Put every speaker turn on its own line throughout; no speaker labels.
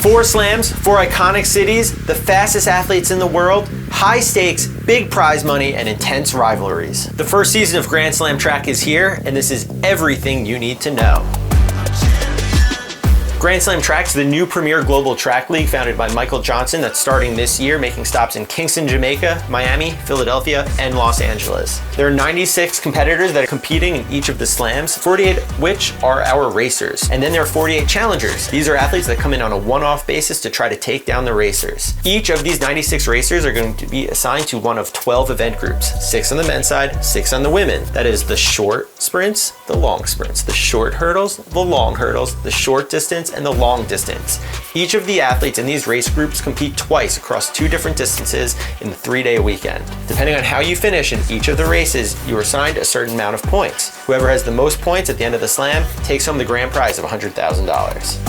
4 slams, 4 iconic cities, the fastest athletes in the world, high stakes, big prize money, and intense rivalries. The first season of Grand Slam Track is here, and this is everything you need to know. Grand Slam Track is the new premier global track league founded by Michael Johnson that's starting this year, making stops in Kingston, Jamaica, Miami, Philadelphia, and Los Angeles. There are 96 competitors that are competing in each of the slams, 48 which are our racers. And then there are 48 challengers. These are athletes that come in on a one-off basis to try to take down the racers. Each of these 96 racers are going to be assigned to one of 12 event groups, 6 on the men's side, 6 on the women. That is the short sprints, the long sprints, the short hurdles, the long hurdles, the short distance, and the long distance. Each of the athletes in these race groups compete twice across 2 different distances in the 3-day weekend. Depending on how you finish in each of the races, you are assigned a certain amount of points. Whoever has the most points at the end of the slam takes home the grand prize of $100,000.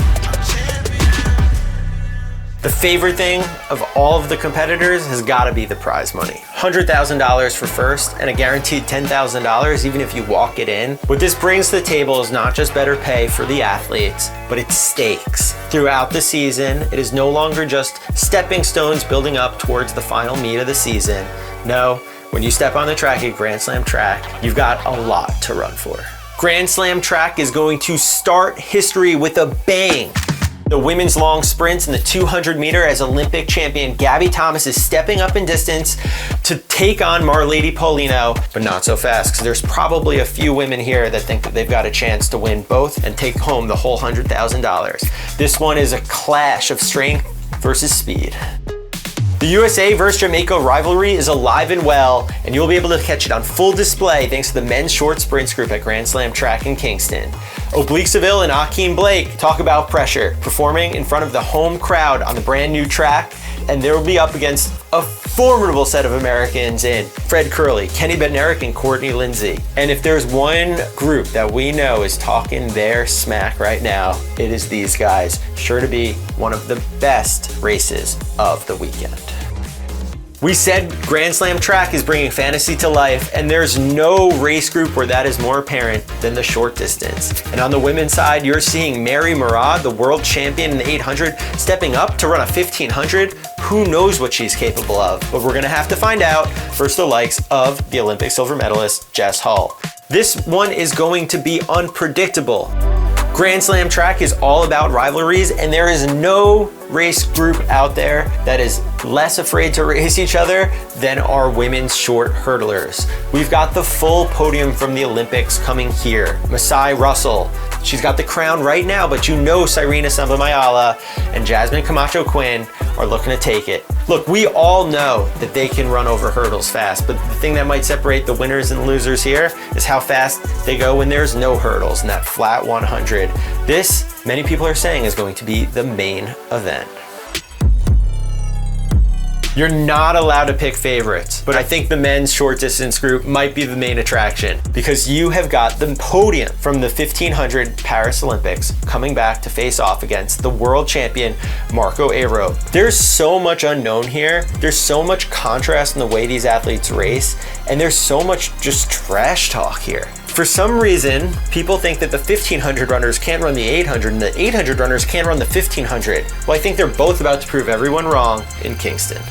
The favorite thing of all of the competitors has got to be the prize money. $100,000 for first and a guaranteed $10,000 even if you walk it in. What this brings to the table is not just better pay for the athletes, but it's stakes. Throughout the season, it is no longer just stepping stones building up towards the final meet of the season. No, when you step on the track at Grand Slam Track, you've got a lot to run for. Grand Slam Track is going to start history with a bang. The women's long sprints and the 200 meter as Olympic champion Gabby Thomas is stepping up in distance to take on Marlady Paulino, but not so fast because there's probably a few women here that think that they've got a chance to win both and take home the whole $100,000. This one is a clash of strength versus speed. The USA versus Jamaica rivalry is alive and well, and you'll be able to catch it on full display thanks to the men's short sprints group at Grand Slam Track in Kingston. Oblique Seville and Akeem Blake talk about pressure, performing in front of the home crowd on the brand new track, and they will be up against a formidable set of Americans in Fred Kerley, Kenny Bednarik, and Courtney Lindsay. And if there's one group that we know is talking their smack right now, it is these guys. Sure to be one of the best races of the weekend. We said Grand Slam Track is bringing fantasy to life, and there's no race group where that is more apparent than the short distance. And on the women's side, you're seeing Mary Murad, the world champion in the 800, stepping up to run a 1500. Who knows what she's capable of? But we're gonna have to find out versus the likes of the Olympic silver medalist, Jess Hull. This one is going to be unpredictable. Grand Slam Track is all about rivalries, and there is no race group out there that is less afraid to race each other than our women's short hurdlers. We've got the full podium from the Olympics coming here. Masai Russell, she's got the crown right now, but you know Cyrena Sambamaiala and Jasmine Camacho Quinn are looking to take it. Look, we all know that they can run over hurdles fast, but the thing that might separate the winners and losers here is how fast they go when there's no hurdles in that flat 100. This, many people are saying, is going to be the main event. You're not allowed to pick favorites, but I think the men's short distance group might be the main attraction because you have got the podium from the 1500 Paris Olympics coming back to face off against the world champion, Marco Aero. There's so much unknown here. There's so much contrast in the way these athletes race, and there's so much just trash talk here. For some reason, people think that the 1500 runners can't run the 800 and the 800 runners can't run the 1500. Well, I think they're both about to prove everyone wrong in Kingston.